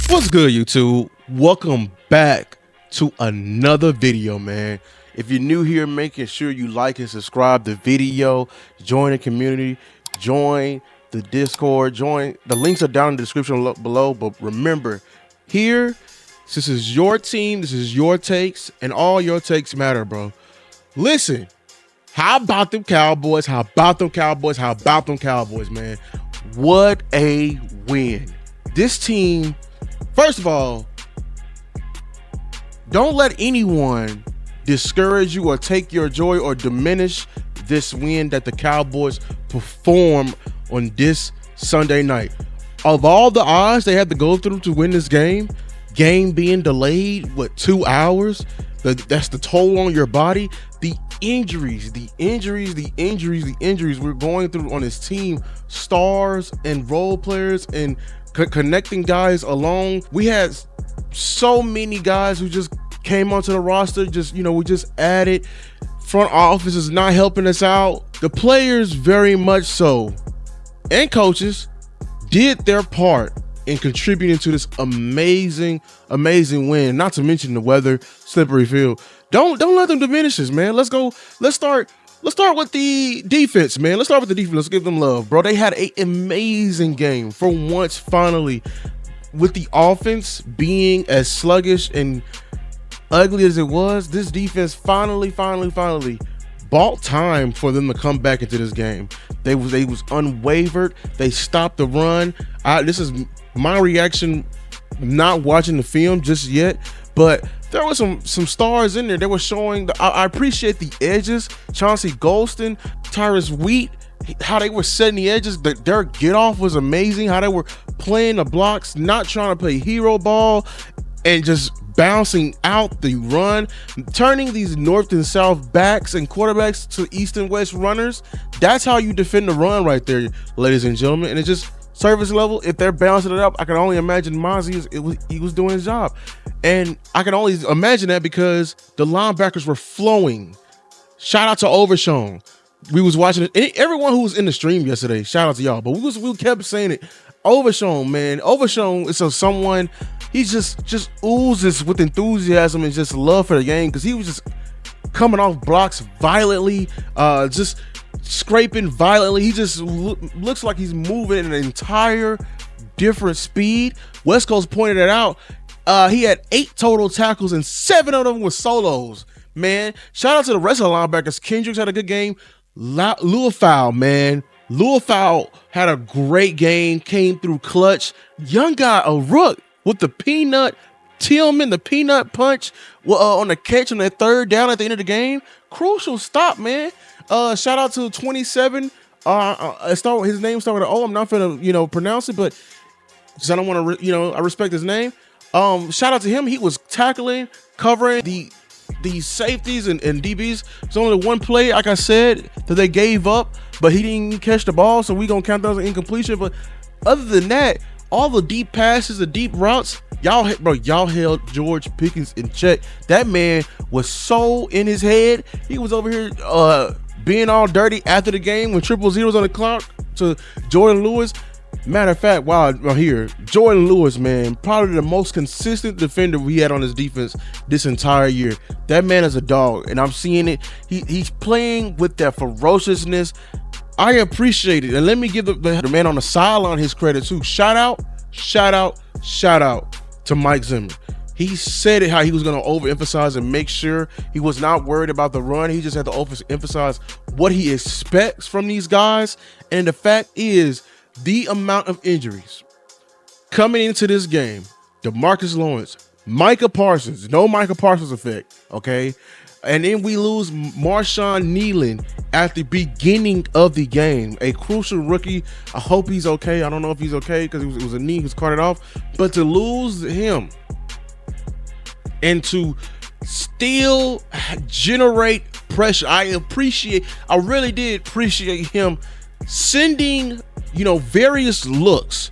What's good, YouTube? Welcome back to another video, man. If you're new here, making sure you like and subscribe the video, join the community, join the Discord, join. The links are down in the description below. But remember, here, this is your team, this is your takes, and all your takes matter, bro. Listen, how about them Cowboys? How about them Cowboys? How about them Cowboys, man? What a win. This team, first of all, don't let anyone discourage you or take your joy or diminish this win that the Cowboys perform on this Sunday night. Of all the odds they had to go through to win this game being delayed, 2 hours? That's the toll on your body. The injuries we're going through on this team, stars and role players and connecting guys along. We had so many guys who just came onto the roster, we just added. Front office is not helping us out. The players very much so, and coaches did their part in contributing to this amazing win. Not to mention the weather, slippery field. Don't let them diminish us, man. Let's start with the defense, man. Let's start with the defense. Let's give them love, bro. They had an amazing game for once, finally, with the offense being as sluggish and ugly as it was. This defense finally bought time for them to come back into this game. They was unwavered. They stopped the run. This is my reaction, not watching the film just yet, but there was some stars in there. They were showing. I appreciate the edges. Chauncey Golston, Tyrus Wheat, how they were setting the edges. Their get off was amazing. How they were playing the blocks, not trying to play hero ball, and just bouncing out the run, turning these north and south backs and quarterbacks to east and west runners. That's how you defend the run right there, ladies and gentlemen. And it's just service level. If they're bouncing it up, I can only imagine Mozzie he was doing his job. And I can only imagine that because the linebackers were flowing. Shout out to Overshown. We was watching it. Everyone who was in the stream yesterday, shout out to y'all. But we kept saying it. Overshown, man. Overshown is someone, he just oozes with enthusiasm and just love for the game, because he was just coming off blocks violently, just scraping violently. He just looks like he's moving at an entire different speed. West Coast pointed it out. He had 8 total tackles and 7 of them were solos, man. Shout out to the rest of the linebackers. Kendricks had a good game. Luafau, man. Luafau had a great game, came through clutch. Young guy, a rook with the peanut, Tillman, the peanut punch on the catch on that third down at the end of the game. Crucial stop, man. Shout out to 27. His name started with an O. I'm not gonna, pronounce it, but because I don't want to, I respect his name. Shout out to him. He was tackling, covering the safeties and DBs. It's only one play, like I said, that they gave up, but he didn't catch the ball, so we gonna count that as an incompletion. But other than that, all the deep passes, the deep routes, y'all held George Pickens in check. That man was so in his head. He was over here being all dirty after the game when 000 was on the clock to Jordan Lewis. Matter of fact, while I'm here, Jordan Lewis, man, probably the most consistent defender we had on his defense this entire year. That man is a dog, and I'm seeing it. He's playing with that ferociousness. I appreciate it, and let me give the man on the sideline his credit too. Shout out to Mike Zimmer. He said it how he was going to overemphasize and make sure he was not worried about the run. He just had to overemphasize what he expects from these guys. And the fact is, the amount of injuries coming into this game, DeMarcus Lawrence, Micah Parsons, no Micah Parsons effect, okay? And then we lose Marshawn Nealon at the beginning of the game, a crucial rookie. I hope he's okay. I don't know if he's okay because it was a knee, he was carted off. But to lose him and to still generate pressure, I really did appreciate him sending, various looks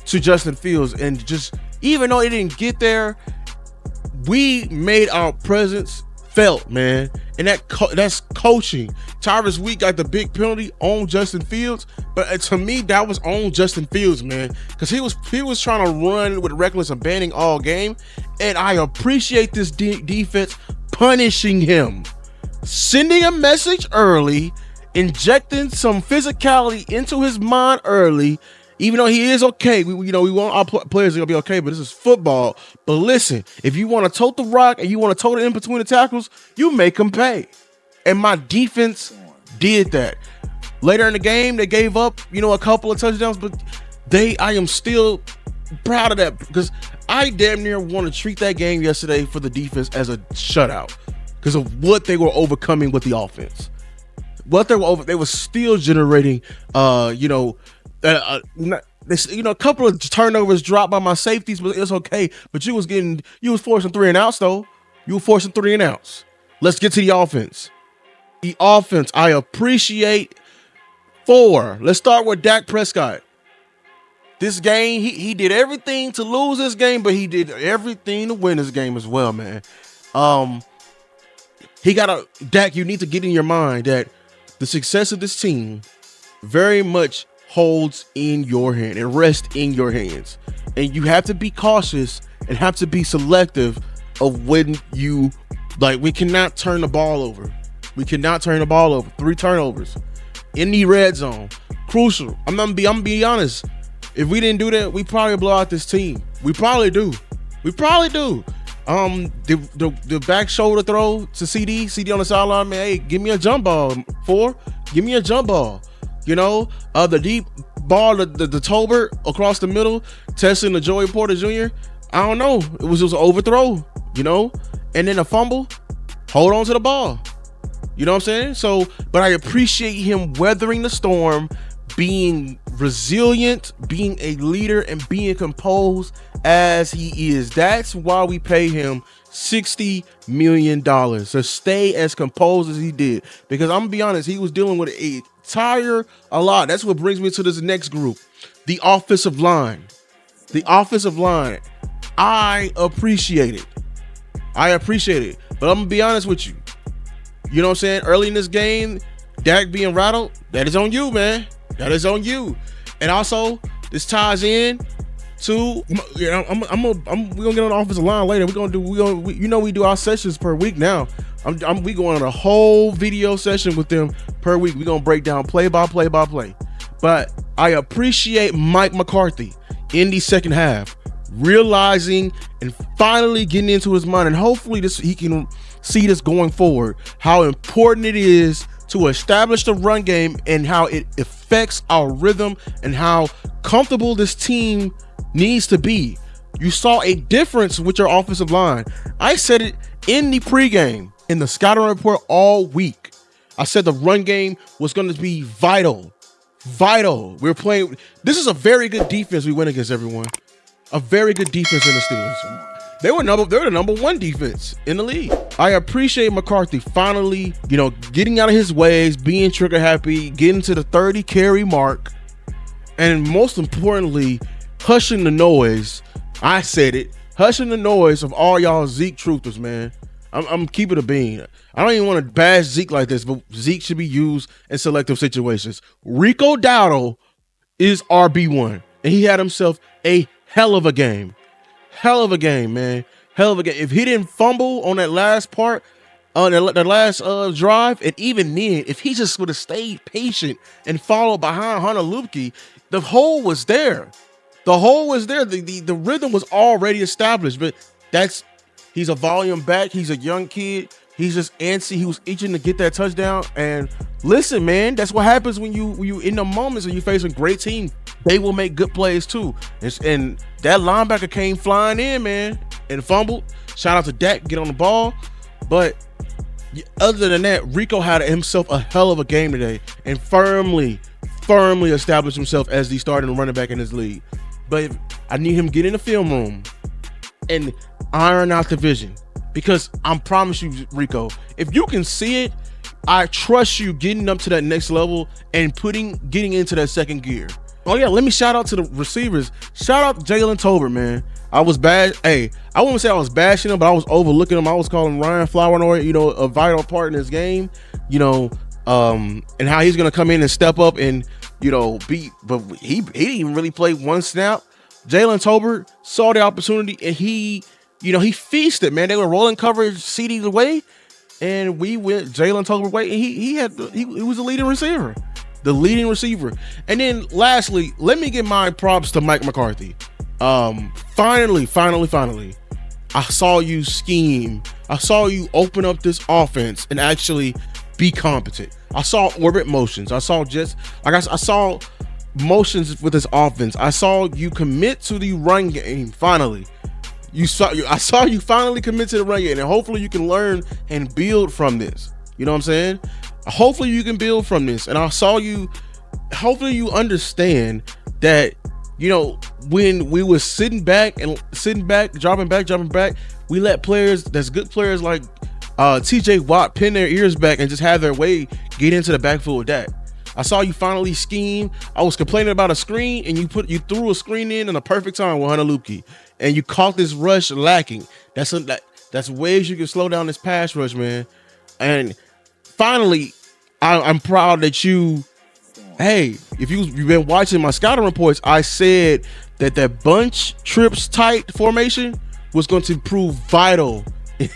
to Justin Fields. And just, even though it didn't get there, we made our presence felt, man. And that's coaching. Tyrus Wheat got the big penalty on Justin Fields, but to me, that was on Justin Fields, man, because he was trying to run with reckless abandon all game, and I appreciate this defense punishing him, sending a message early, injecting some physicality into his mind early. Even though he is okay, we want our players are gonna be okay, but this is football. But listen, if you want to tote the rock and you want to tote it in between the tackles, you make them pay. And my defense did that. Later in the game, they gave up, a couple of touchdowns, but I am still proud of that, because I damn near want to treat that game yesterday for the defense as a shutout because of what they were overcoming with the offense. They were still generating, a couple of turnovers dropped by my safeties, but it's okay. But you was forcing 3 and outs though. You were forcing 3 and outs. Let's get to the offense. The offense, I appreciate 4. Let's start with Dak Prescott. This game, he did everything to lose this game, but he did everything to win this game as well, man. Dak, you need to get in your mind that the success of this team very much holds in your hand and rests in your hands. And you have to be cautious and have to be selective of when we cannot turn the ball over. We cannot turn the ball over. 3 turnovers in the red zone. Crucial. I'm gonna be honest. If we didn't do that, we probably blow out this team. We probably do. The back shoulder throw to CD on the sideline, man. Hey, give me a jump ball. 4. Give me a jump ball. The deep ball, the Tolbert across the middle, testing the Joey Porter Jr. I don't know. It was just an overthrow, and then a fumble. Hold on to the ball. You know what I'm saying? So, but I appreciate him weathering the storm, being resilient, being a leader, and being composed as he is. That's why we pay him $60 million to stay as composed as he did. Because I'm gonna be honest, he was dealing with a lot. That's what brings me to this next group, the offensive line. The offensive line, I appreciate it. But I'm gonna be honest with you. You know what I'm saying? Early in this game, Dak being rattled, that is on you, man. That is on you. And also, this ties in to, we're gonna get on the offensive line later. We do our sessions per week now. We going on a whole video session with them per week. We're gonna break down play by play. But I appreciate Mike McCarthy in the second half, realizing and finally getting into his mind, and hopefully he can see this going forward, how important it is to establish the run game and how it affects our rhythm and how comfortable this team needs to be. You saw a difference with your offensive line. I said it in the pregame, in the scouting report all week. I said the run game was going to be vital. We're playing. This is a very good defense we went against, everyone. A very good defense in the Steelers. They were the number 1 defense in the league. I appreciate McCarthy finally, getting out of his ways, being trigger happy, getting to the 30 carry mark, and most importantly, hushing the noise. I said it, hushing the noise of all y'all Zeke truthers, man. I'm keeping a bean. I don't even want to bash Zeke like this, but Zeke should be used in selective situations. Rico Dowdle is RB1, and he had himself a hell of a game. Hell of a game, man. Hell of a game. If he didn't fumble on that last part, on that last drive, and even then, if he just would have stayed patient and followed behind Hunter Luepke, the hole was there. The rhythm was already established, but he's a volume back. He's a young kid. He's just antsy. He was itching to get that touchdown. And listen, man, that's what happens when you in the moments when you face a great team. They will make good plays too. And that linebacker came flying in, man, and fumbled. Shout out to Dak, get on the ball. But other than that, Rico had himself a hell of a game today and firmly established himself as the starting running back in his league. But I need him to get in the film room and iron out the vision. Because I promise you, Rico, if you can see it, I trust you getting up to that next level and getting into that second gear. Oh yeah, let me shout out to the receivers. Shout out to Jalen Tolbert, man. I was bad. Hey, I wouldn't say I was bashing him, but I was overlooking him. I was calling Ryan Flournoy, a vital part in this game, and how he's gonna come in and step up and beat. But he didn't even really play one snap. Jalen Tolbert saw the opportunity and he feasted, man. They were rolling coverage, CD away, and we went Jalen Tolbert way, and he was the leading receiver. The leading receiver. And then lastly, let me give my props to Mike McCarthy. Finally, I saw you scheme. I saw you open up this offense and actually be competent. I saw orbit motions. I saw I saw motions with this offense. I saw you commit to the run game. Finally, I saw you finally commit to the run game, and hopefully you can learn and build from this. You know what I'm saying? Hopefully you can build from this. And I saw you. Hopefully you understand that. When we were sitting back, dropping back, we let players that's good players like TJ Watt pin their ears back and just have their way get into the backfield with that. I saw you finally scheme. I was complaining about a screen, and you threw a screen in a perfect time with Hunter Luepke, and you caught this rush lacking. That's ways you can slow down this pass rush, man. And finally, I'm proud that you. Hey, if you've been watching my scouting reports, I said that bunch trips tight formation was going to prove vital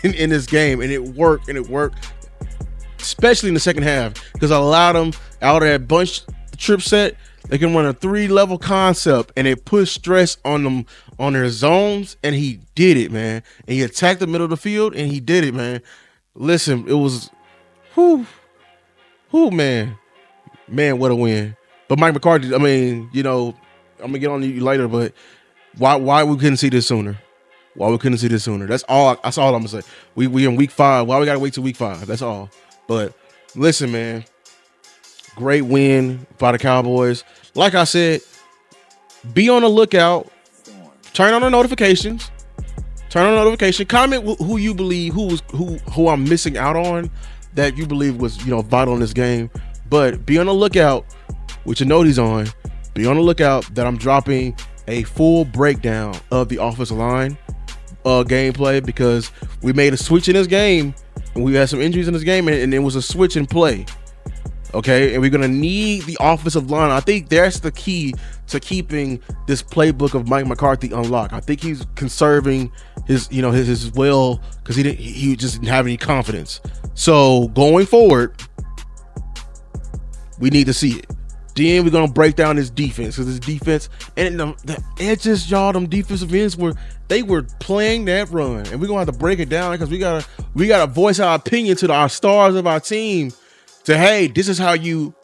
in this game, and it worked. Especially in the second half, because I allowed them out of that bunch trip set. They can run a 3-level concept, and it pushed stress on them on their zones, and he did it, man. And he attacked the middle of the field, and he did it, man. Listen, it was, man, what a win. But Mike McCarthy, I mean, I'm gonna get on you later, but why we couldn't see this sooner? That's all I'm gonna say. We in week 5. Why we gotta wait till week 5? That's all. But listen, man, great win by the Cowboys. Like I said, be on the lookout. Turn on the notifications. Comment who you believe who I'm missing out on that you believe was vital in this game. But be on the lookout with your noties on. Be on the lookout that I'm dropping a full breakdown of the offensive line gameplay, because we made a switch in this game, and we had some injuries in this game, and it was a switch in play. Okay, and we're gonna need the offensive line. I think that's the key to keeping this playbook of Mike McCarthy unlocked. I think he's conserving his will, because he just didn't have any confidence. So going forward, we need to see it. Then we're gonna break down this defense, because this defense and the edges, y'all, them defensive ends were playing that run, and we're gonna have to break it down, because we gotta voice our opinion to our stars of our team. To hey, this is how you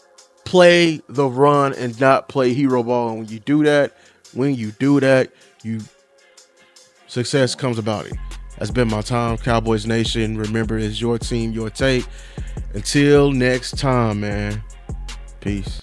play the run and not play hero ball. And when you do that, success comes about it. That's been my time, Cowboys Nation. Remember, it's your team, your take. Until next time, man. Peace.